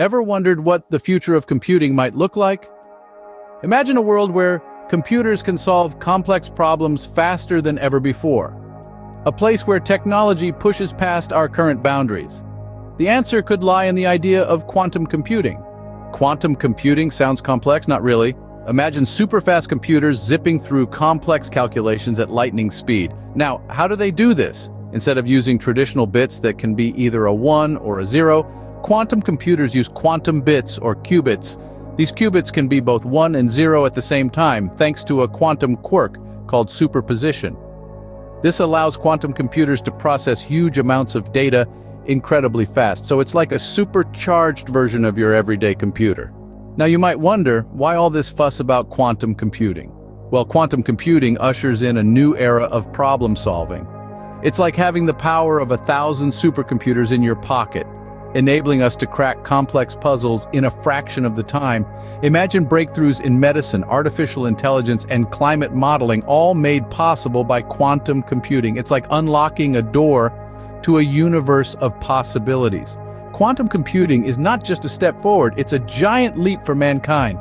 Ever wondered what the future of computing might look like? Imagine a world where computers can solve complex problems faster than ever before. A place where technology pushes past our current boundaries. The answer could lie in the idea of quantum computing. Quantum computing sounds complex? Not really. Imagine super-fast computers zipping through complex calculations at lightning speed. Now, how do they do this? Instead of using traditional bits that can be either a 1 or a 0, quantum computers use quantum bits or qubits. These qubits can be both 1 and 0 at the same time, thanks to a quantum quirk called superposition. This allows quantum computers to process huge amounts of data incredibly fast, so it's like a supercharged version of your everyday computer. Now you might wonder, why all this fuss about quantum computing? Well, quantum computing ushers in a new era of problem solving. It's like having the power of 1,000 supercomputers in your pocket, enabling us to crack complex puzzles in a fraction of the time. Imagine breakthroughs in medicine, artificial intelligence, and climate modeling, all made possible by quantum computing. It's like unlocking a door to a universe of possibilities. Quantum computing is not just a step forward, it's a giant leap for mankind.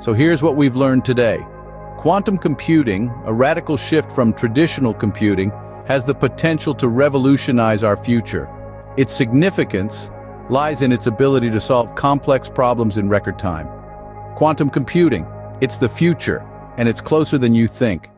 So here's what we've learned today. Quantum computing, a radical shift from traditional computing, has the potential to revolutionize our future. Its significance lies in its ability to solve complex problems in record time. Quantum computing, it's the future, and it's closer than you think.